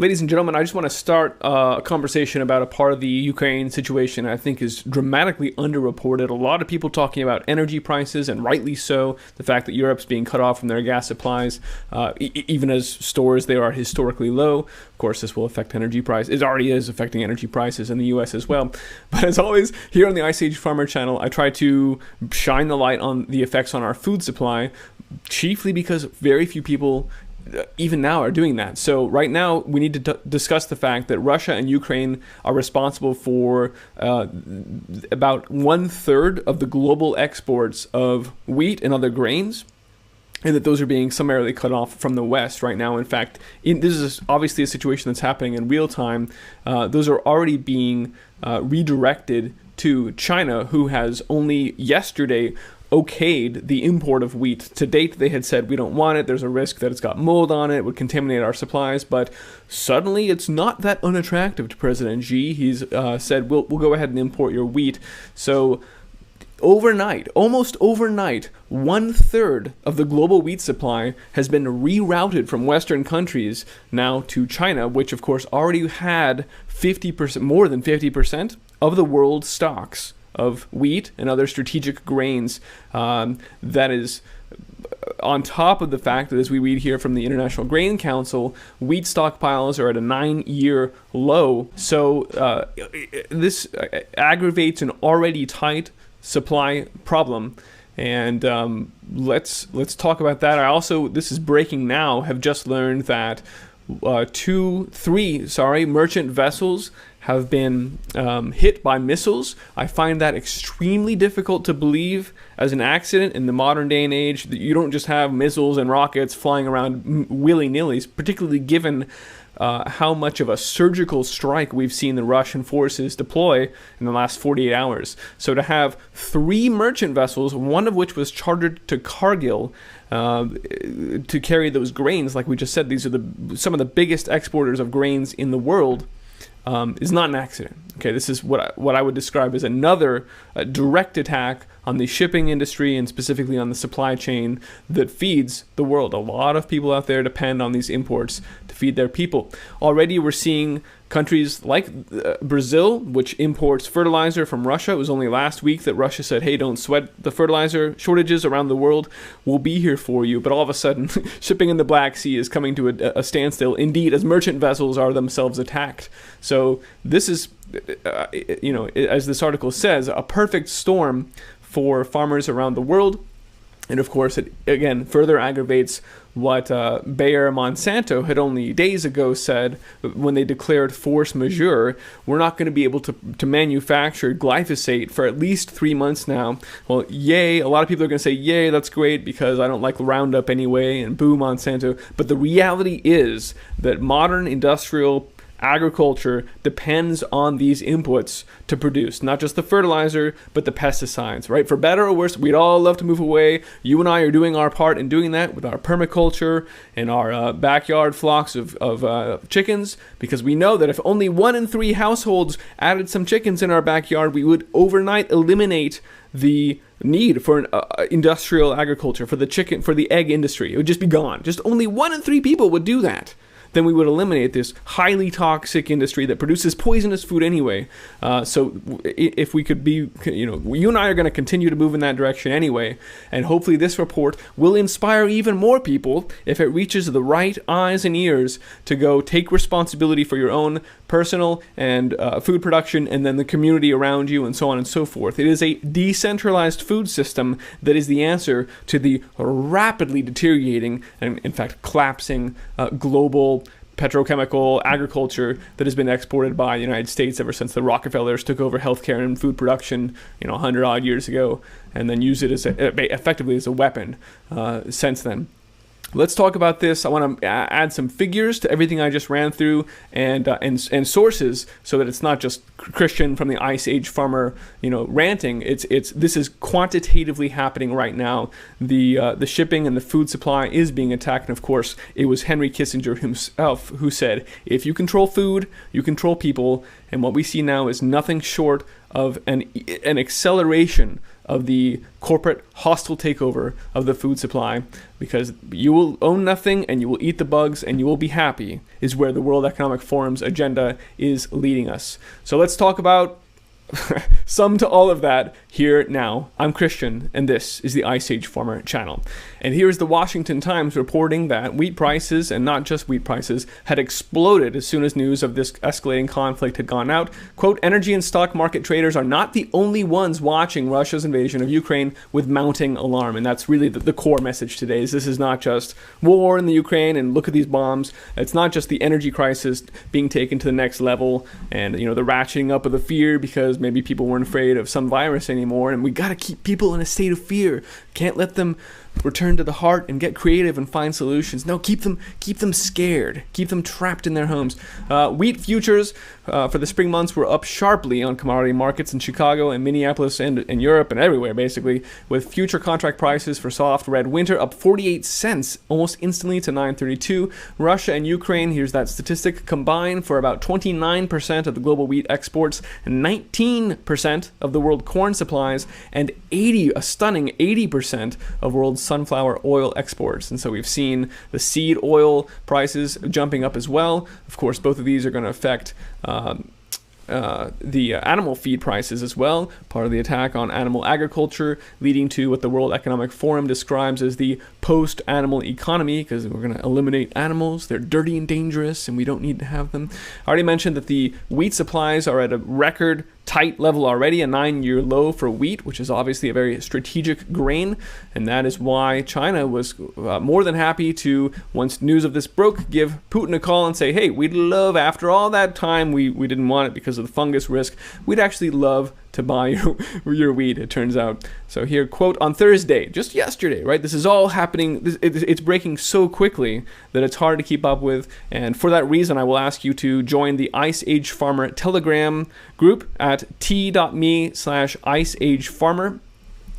Ladies and gentlemen, I just want to start a conversation about a part of the Ukraine situation I think is dramatically underreported. A lot of people talking about energy prices, and rightly so. The fact that Europe's being cut off from their gas supplies, even as stores they are historically low. Of course, this will affect energy prices. It already is affecting energy prices in the U.S. as well. But as always, here on the Ice Age Farmer channel, I try to shine the light on the effects on our food supply, chiefly because very few people even now are doing that. So right now we need to discuss the fact that Russia and Ukraine are responsible for about 1/3 of the global exports of wheat and other grains, and that those are being summarily cut off from the West right now. In fact, this is obviously a situation that's happening in real time. Those are already being redirected to China, who has only yesterday okayed the import of wheat. To date, they had said, we don't want it, there's a risk that it's got mold on it, it would contaminate our supplies, but suddenly it's not that unattractive to President Xi. He's said, we'll go ahead and import your wheat. So overnight, almost overnight, 1/3 of the global wheat supply has been rerouted from Western countries now to China, which of course already had 50%, more than 50% of the world's stocks of wheat and other strategic grains. That is on top of the fact that, as we read here from the International Grain Council, wheat stockpiles are at a 9-year low. So this aggravates an already tight supply problem. And let's talk about that. I also, this is breaking now, have just learned that three merchant vessels have been hit by missiles. I find that extremely difficult to believe as an accident in the modern day and age. That you don't just have missiles and rockets flying around willy-nilly, particularly given how much of a surgical strike we've seen the Russian forces deploy in the last 48 hours. So to have 3 merchant vessels, one of which was chartered to Cargill to carry those grains, like we just said, these are some of the biggest exporters of grains in the world, is not an accident. Okay, this is what I would describe as another direct attack on the shipping industry, and specifically on the supply chain that feeds the world. A lot of people out there depend on these imports to feed their people. Already we're seeing countries like Brazil, which imports fertilizer from Russia. It was only last week that Russia said, hey, don't sweat the fertilizer shortages around the world. We'll be here for you. But all of a sudden, shipping in the Black Sea is coming to a standstill, indeed, as merchant vessels are themselves attacked. So this is, as this article says, a perfect storm for farmers around the world. And of course, it again further aggravates what Bayer Monsanto had only days ago said when they declared force majeure. We're not going to be able to manufacture glyphosate for at least 3 months now. Well, yay. A lot of people are going to say, yay, that's great because I don't like Roundup anyway, and boo Monsanto. But the reality is that modern industrial agriculture depends on these inputs to produce not just the fertilizer, but the pesticides, right? For better or worse, we'd all love to move away. You and I are doing our part in doing that with our permaculture and our backyard flocks of chickens, because we know that if only 1 in 3 households added some chickens in our backyard, we would overnight eliminate the need for an industrial agriculture, for the egg industry. It would just be gone. Just only 1 in 3 people would do that. Then we would eliminate this highly toxic industry that produces poisonous food anyway. So if we could be, you and I are going to continue to move in that direction anyway. And hopefully this report will inspire even more people, if it reaches the right eyes and ears, to go take responsibility for your own personal and food production, and then the community around you, and so on and so forth. It is a decentralized food system that is the answer to the rapidly deteriorating and, in fact, collapsing global petrochemical agriculture that has been exported by the United States ever since the Rockefellers took over healthcare and food production, 100 odd years ago, and then use it as effectively as a weapon since then. Let's talk about this. I want to add some figures to everything I just ran through, and sources, so that it's not just Christian from the Ice Age Farmer, ranting. This is quantitatively happening right now. The shipping and the food supply is being attacked, and of course, it was Henry Kissinger himself who said, "If you control food, you control people." And what we see now is nothing short of an acceleration of the corporate hostile takeover of the food supply, because you will own nothing and you will eat the bugs and you will be happy, is where the World Economic Forum's agenda is leading us. So let's talk about some to all of that here now. I'm Christian, and this is the Ice Age Farmer channel. And here's the Washington Times reporting that wheat prices, and not just wheat prices, had exploded as soon as news of this escalating conflict had gone out. Quote, energy and stock market traders are not the only ones watching Russia's invasion of Ukraine with mounting alarm. And that's really the core message today, is this is not just war in the Ukraine and look at these bombs. It's not just the energy crisis being taken to the next level and, the ratcheting up of the fear because maybe people weren't afraid of some virus anymore, and we got to keep people in a state of fear. Can't let them return to the heart and get creative and find solutions. No, keep them scared, keep them trapped in their homes. Wheat futures for the spring months were up sharply on commodity markets in Chicago and Minneapolis and Europe and everywhere, basically, with future contract prices for soft red winter up 48 cents almost instantly to 9.32. Russia and Ukraine, here's that statistic, combine for about 29% of the global wheat exports and 19% of the world corn supplies, and a stunning 80% of world sunflower oil exports. And so we've seen the seed oil prices jumping up as well. Of course, both of these are going to affect the animal feed prices as well, part of the attack on animal agriculture, leading to what the World Economic Forum describes as the post-animal economy, because we're going to eliminate animals. They're dirty and dangerous, and we don't need to have them. I already mentioned that the wheat supplies are at a record tight level already, a 9-year low for wheat, which is obviously a very strategic grain, and that is why China was more than happy to, once news of this broke, give Putin a call and say, hey, we'd love, after all that time we didn't want it because of the fungus risk, we'd actually love to buy your wheat, it turns out. So here, quote, on Thursday, just yesterday, right? This is all happening, it's breaking so quickly that it's hard to keep up with, and for that reason, I will ask you to join the Ice Age Farmer Telegram group at t.me/iceagefarmer.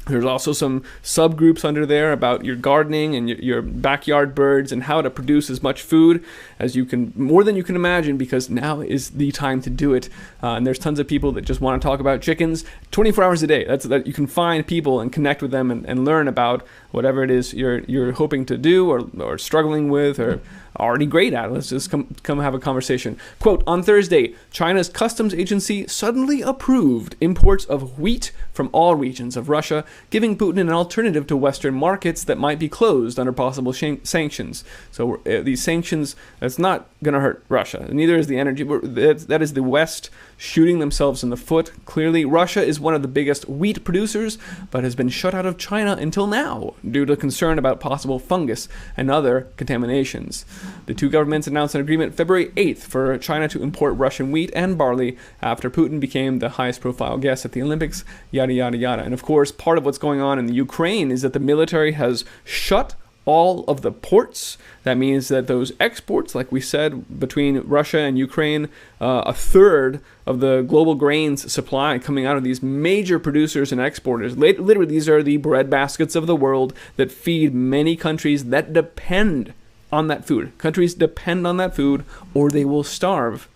There's also some subgroups under there about your gardening and your backyard birds and how to produce as much food as you can, more than you can imagine, because now is the time to do it. And there's tons of people that just want to talk about chickens 24 hours a day. That you can find people and connect with them and learn about whatever it is you're hoping to do or struggling with or already great at. Let's just come have a conversation. Quote, on Thursday, China's customs agency suddenly approved imports of wheat from all regions of Russia, giving Putin an alternative to Western markets that might be closed under possible sanctions. So these sanctions, that's not going to hurt Russia. Neither is the energy. That is the West shooting themselves in the foot. Clearly, Russia is one of the biggest wheat producers, but has been shut out of China until now due to concern about possible fungus and other contaminations. The two governments announced an agreement February 8th for China to import Russian wheat and barley after Putin became the highest profile guest at the Olympics, yada, yada, yada. And of course, part of what's going on in the Ukraine is that the military has shut all of the ports. That means that those exports, like we said, between Russia and Ukraine, a third of the global grains supply coming out of these major producers and exporters. Literally, these are the breadbaskets of the world that feed many countries that depend on that food. Countries depend on that food or they will starve.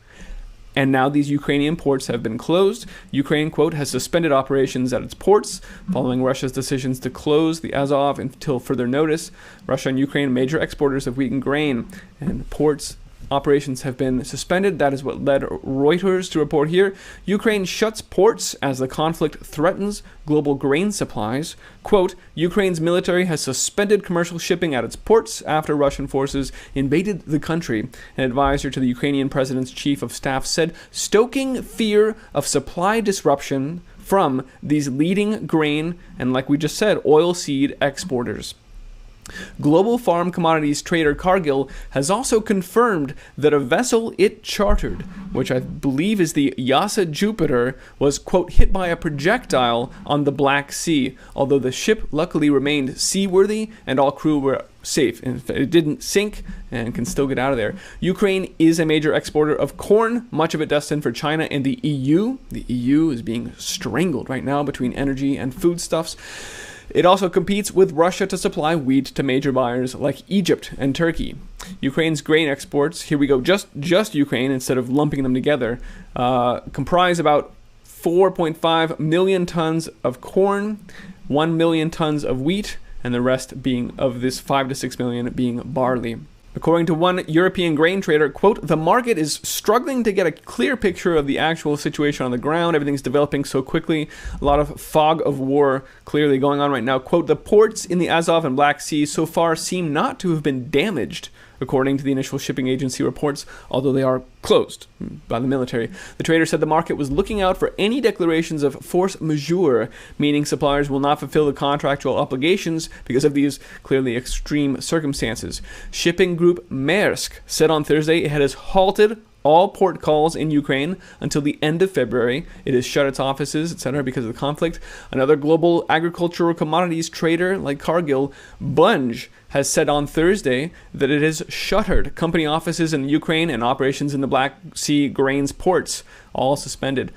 And now these Ukrainian ports have been closed. Ukraine, quote, has suspended operations at its ports following Russia's decisions to close the Azov until further notice. Russia and Ukraine, major exporters of wheat and grain, and ports operations have been suspended. That is what led Reuters to report here. Ukraine shuts ports as the conflict threatens global grain supplies. Quote, Ukraine's military has suspended commercial shipping at its ports after Russian forces invaded the country. An advisor to the Ukrainian president's chief of staff said, stoking fear of supply disruption from these leading grain and, like we just said, oilseed exporters. Global farm commodities trader Cargill has also confirmed that a vessel it chartered, which I believe is the Yasa Jupiter, was, quote, hit by a projectile on the Black Sea, although the ship luckily remained seaworthy and all crew were safe. It didn't sink and can still get out of there. Ukraine is a major exporter of corn, much of it destined for China and the EU. The EU is being strangled right now between energy and foodstuffs. It also competes with Russia to supply wheat to major buyers like Egypt and Turkey. Ukraine's grain exports, here we go, just Ukraine instead of lumping them together, comprise about 4.5 million tons of corn, 1 million tons of wheat, and the rest being of this 5 to 6 million being barley. According to one European grain trader, quote, the market is struggling to get a clear picture of the actual situation on the ground. Everything's developing so quickly. A lot of fog of war clearly going on right now. Quote, the ports in the Azov and Black Sea so far seem not to have been damaged, according to the initial shipping agency reports, although they are closed by the military. The trader said the market was looking out for any declarations of force majeure, meaning suppliers will not fulfill the contractual obligations because of these clearly extreme circumstances. Shipping group Maersk said on Thursday it has halted all port calls in Ukraine until the end of February. It has shut its offices, etc., because of the conflict. Another global agricultural commodities trader like Cargill, Bunge, has said on Thursday that it has shuttered company offices in Ukraine and operations in the Black Sea grains ports, all suspended.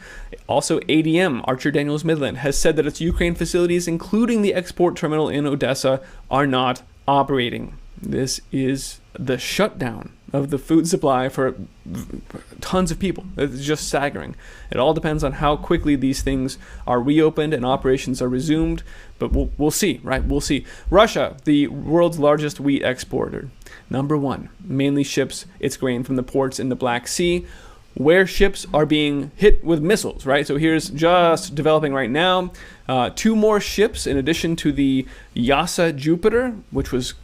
Also, ADM, Archer Daniels Midland, has said that its Ukraine facilities, including the export terminal in Odessa, are not operating. This is the shutdown of the food supply for tons of people. It's just staggering. It all depends on how quickly these things are reopened and operations are resumed, but we'll see, right? We'll see. Russia, the world's largest wheat exporter, number one, mainly ships its grain from the ports in the Black Sea, where ships are being hit with missiles, right? So here's just developing right now. 2 more ships, in addition to the Yasa Jupiter, which was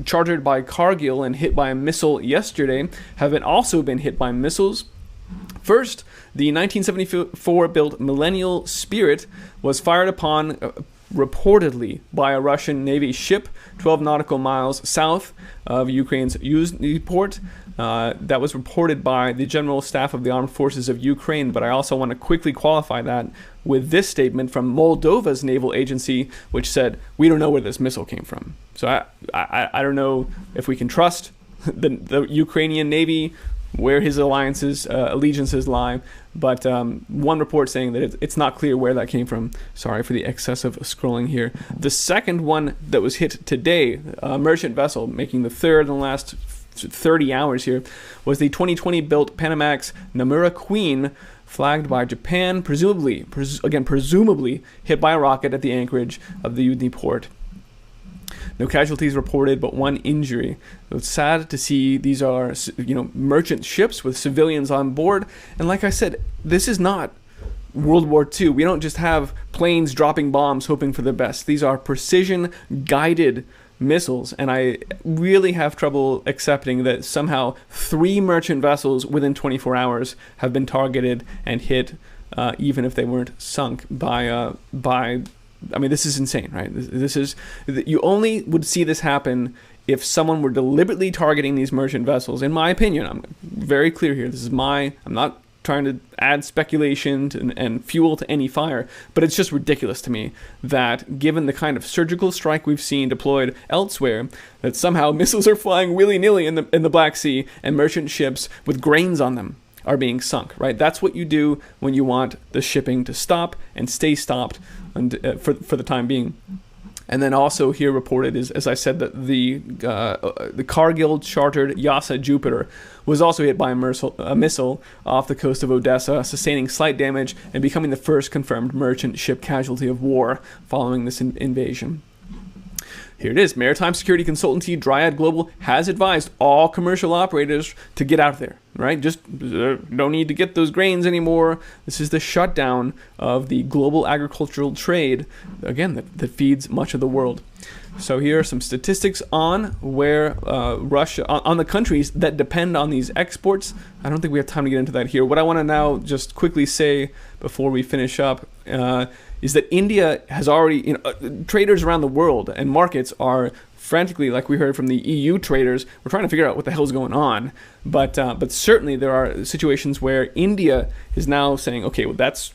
chartered by Cargill and hit by a missile yesterday, have also been hit by missiles. First, the 1974-built Millennial Spirit was fired upon reportedly by a Russian Navy ship 12 nautical miles south of Ukraine's Yuzhny port. That was reported by the General Staff of the Armed Forces of Ukraine, but I also want to quickly qualify that with this statement from Moldova's naval agency, which said, we don't know where this missile came from. So I don't know if we can trust the Ukrainian Navy, where his allegiances lie, but one report saying that it's not clear where that came from. Sorry for the excessive scrolling here. The second one that was hit today, a merchant vessel, making the third in the last 30 hours here, was the 2020-built Panamax Namura Queen, flagged by Japan, presumably hit by a rocket at the anchorage of the Yuzhny port. No casualties reported, but 1 injury. It's sad to see these are, merchant ships with civilians on board. And like I said, this is not World War II. We don't just have planes dropping bombs hoping for the best. These are precision-guided missiles, and I really have trouble accepting that somehow 3 merchant vessels within 24 hours have been targeted and hit, even if they weren't sunk by I mean, this is insane, right? This is, you only would see this happen if someone were deliberately targeting these merchant vessels. In my opinion, I'm very clear here. I'm not trying to add speculation and fuel to any fire, but it's just ridiculous to me that given the kind of surgical strike we've seen deployed elsewhere, that somehow missiles are flying willy-nilly in the Black Sea and merchant ships with grains on them are being sunk, right? That's what you do when you want the shipping to stop and stay stopped for the time being. And then also here reported is, as I said, that the Cargill chartered Yasa Jupiter was also hit by a missile off the coast of Odessa, sustaining slight damage and becoming the first confirmed merchant ship casualty of war following this invasion. Here it is. Maritime security consultancy Dryad Global has advised all commercial operators to get out of there, right? Just don't need to get those grains anymore. This is the shutdown of the global agricultural trade, again, that feeds much of the world. So here are some statistics on where Russia, on the countries that depend on these exports. I don't think we have time to get into that here. What I want to now just quickly say before we finish up is that India has already, traders around the world and markets are frantically, like we heard from the EU traders, we're trying to figure out what the hell's going on. But certainly there are situations where India is now saying, okay, well that's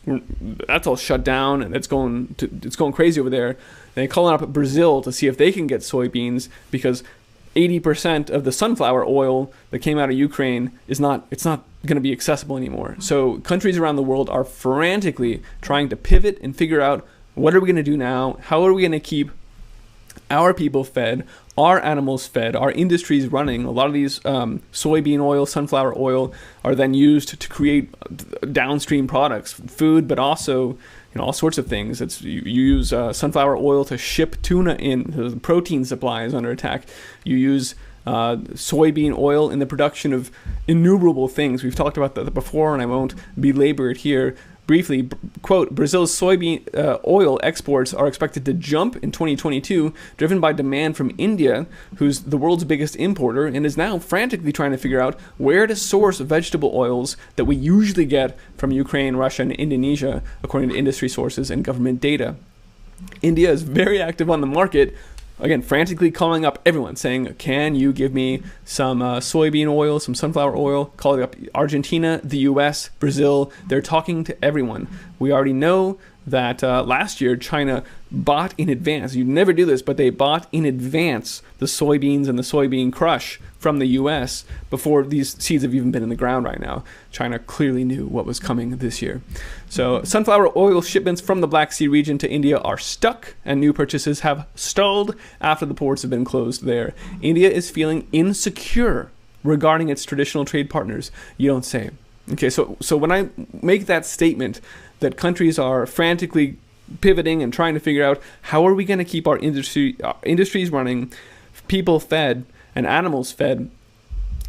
all shut down and it's going crazy over there. They're calling up Brazil to see if they can get soybeans because 80% of the sunflower oil that came out of Ukraine it's not going to be accessible anymore. So countries around the world are frantically trying to pivot and figure out what are we going to do now? How are we going to keep our people fed, our animals fed, our industries running. A lot of these soybean oil, sunflower oil are then used to create downstream products, food, but also all sorts of things. You use sunflower oil to ship tuna in. The protein supply is under attack. You use soybean oil in the production of innumerable things. We've talked about that before, and I won't belabor it here. Briefly, quote, Brazil's soybean oil exports are expected to jump in 2022, driven by demand from India, who's the world's biggest importer, and is now frantically trying to figure out where to source vegetable oils that we usually get from Ukraine, Russia, and Indonesia, according to industry sources and government data. India is very active on the market, again, frantically calling up everyone, saying, can you give me some soybean oil, some sunflower oil? Calling up Argentina, the US, Brazil. They're talking to everyone. We already know that last year China bought in advance. You'd never do this, but they bought in advance the soybeans and the soybean crush from the US before these seeds have even been in the ground right now. China clearly knew what was coming this year. So sunflower oil shipments from the Black Sea region to India are stuck, and new purchases have stalled after the ports have been closed there. India is feeling insecure regarding its traditional trade partners. You don't say. Okay, so when I make that statement that countries are frantically pivoting and trying to figure out how are we going to keep our industries running, people fed, and animals fed,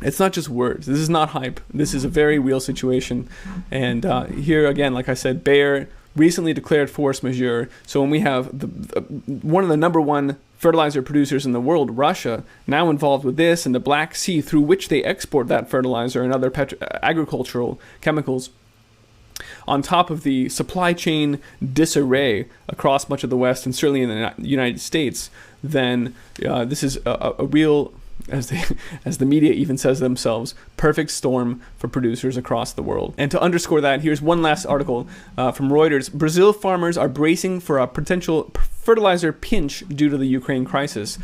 it's not just words. This is not hype. This is a very real situation. And here again, like I said, Bayer recently declared force majeure. So when we have one of the number one fertilizer producers in the world, Russia, now involved with this, and the Black Sea through which they export that fertilizer and other agricultural chemicals, on top of the supply chain disarray across much of the West and certainly in the United States, then this is a real, as the media even says themselves, perfect storm for producers across the world. And to underscore that, here's one last article from Reuters. Brazil farmers are bracing for a potential fertilizer pinch due to the Ukraine crisis.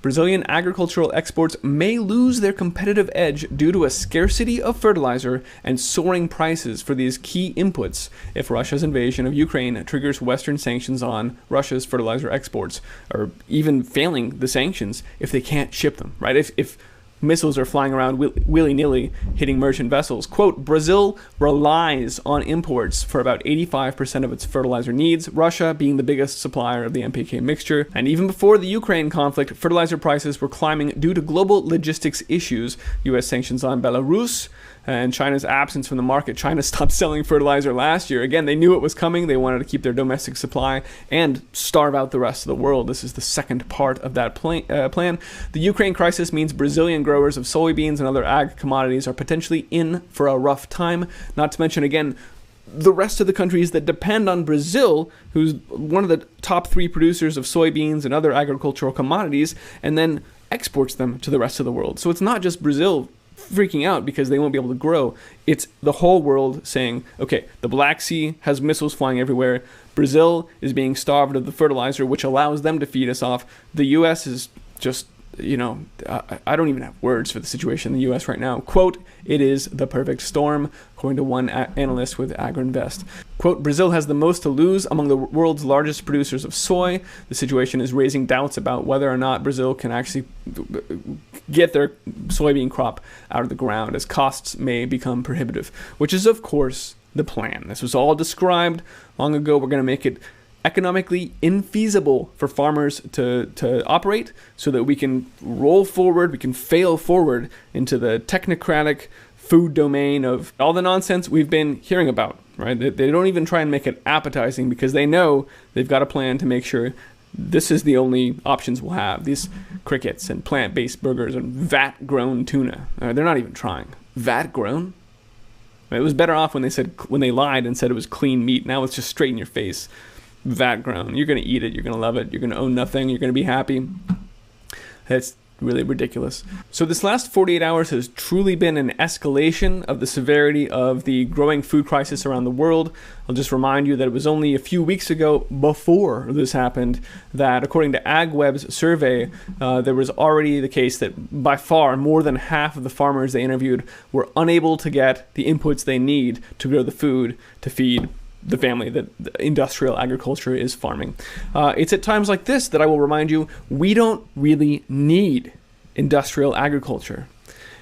Brazilian agricultural exports may lose their competitive edge due to a scarcity of fertilizer and soaring prices for these key inputs if Russia's invasion of Ukraine triggers Western sanctions on Russia's fertilizer exports, or even failing the sanctions if they can't ship them, right? If missiles are flying around willy-nilly hitting merchant vessels. Quote, Brazil relies on imports for about 85% of its fertilizer needs, Russia being the biggest supplier of the NPK mixture. And even before the Ukraine conflict, fertilizer prices were climbing due to global logistics issues, U.S. sanctions on Belarus, and China's absence from the market. China stopped selling fertilizer last year. Again, they knew it was coming. They wanted to keep their domestic supply and starve out the rest of the world. This is the second part of that plan. The Ukraine crisis means Brazilian growers of soybeans and other ag commodities are potentially in for a rough time. Not to mention, again, the rest of the countries that depend on Brazil, who's one of the top 3 producers of soybeans and other agricultural commodities, and then exports them to the rest of the world. So it's not just Brazil freaking out because they won't be able to grow. It's the whole world saying, okay, the Black Sea has missiles flying everywhere. Brazil is being starved of the fertilizer, which allows them to feed us off. The U.S. is just, I don't even have words for the situation in the U.S. right now. Quote, it is the perfect storm, according to one analyst with Agrinvest. Quote, Brazil has the most to lose among the world's largest producers of soy. The situation is raising doubts about whether or not Brazil can actually get their soybean crop out of the ground, as costs may become prohibitive, which is, of course, the plan. This was all described long ago. We're going to make it economically infeasible for farmers to operate so that we can roll forward, we can fail forward into the technocratic food domain of all the nonsense we've been hearing about, right? They don't even try and make it appetizing because they know they've got a plan to make sure this is the only options we'll have. These crickets and plant-based burgers and vat-grown tuna. They're not even trying. Vat-grown? It was better off when they lied and said it was clean meat. Now it's just straight in your face. Vat-grown. You're going to eat it. You're going to love it. You're going to own nothing. You're going to be happy. It's really ridiculous. So this last 48 hours has truly been an escalation of the severity of the growing food crisis around the world. I'll just remind you that it was only a few weeks ago before this happened that, according to AgWeb's survey, there was already the case that by far more than half of the farmers they interviewed were unable to get the inputs they need to grow the food to feed the family that industrial agriculture is farming. It's at times like this that I will remind you, we don't really need industrial agriculture.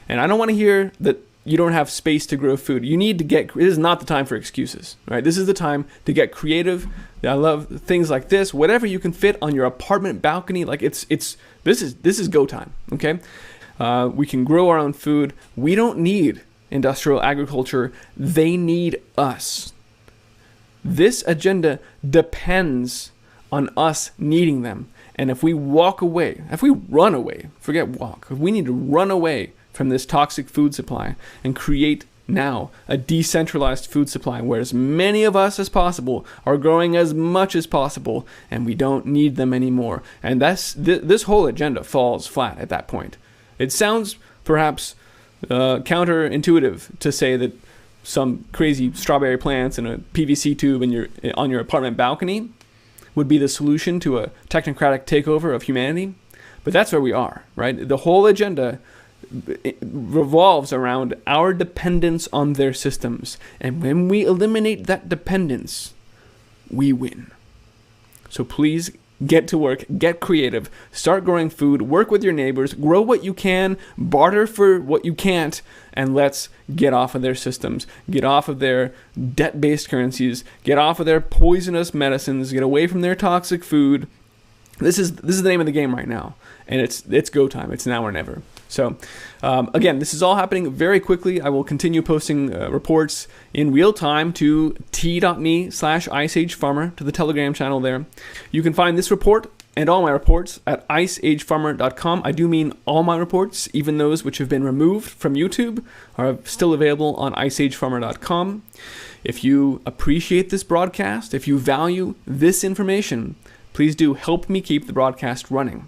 And I don't want to hear that you don't have space to grow food. You need to this is not the time for excuses, right? This is the time to get creative. I love things like this. Whatever you can fit on your apartment balcony, like this is go time, okay? We can grow our own food. We don't need industrial agriculture. They need us. This agenda depends on us needing them. And if we walk away, if we run away, forget walk, if we need to run away from this toxic food supply and create now a decentralized food supply where as many of us as possible are growing as much as possible and we don't need them anymore. And this whole agenda falls flat at that point. It sounds perhaps counterintuitive to say that some crazy strawberry plants in a PVC tube on your apartment balcony would be the solution to a technocratic takeover of humanity. But that's where we are, right? The whole agenda revolves around our dependence on their systems. And when we eliminate that dependence, we win. So please get to work, get creative, start growing food, work with your neighbors, grow what you can, barter for what you can't, and let's get off of their systems, get off of their debt-based currencies, get off of their poisonous medicines, get away from their toxic food. This is the name of the game right now, and it's go time. It's now or never. So again, this is all happening very quickly. I will continue posting reports in real time to t.me/iceagefarmer, to the Telegram channel there. You can find this report and all my reports at iceagefarmer.com. I do mean all my reports, even those which have been removed from YouTube are still available on iceagefarmer.com. If you appreciate this broadcast, if you value this information, please do help me keep the broadcast running.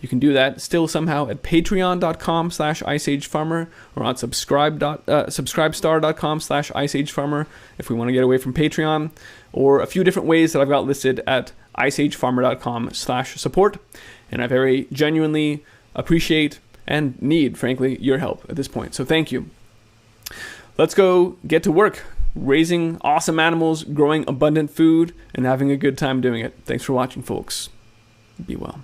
You can do that still somehow at patreon.com/iceagefarmer or on subscribestar.com/iceagefarmer if we want to get away from Patreon, or a few different ways that I've got listed at iceagefarmer.com/support. And I very genuinely appreciate and need, frankly, your help at this point. So thank you. Let's go get to work raising awesome animals, growing abundant food, and having a good time doing it. Thanks for watching, folks. Be well.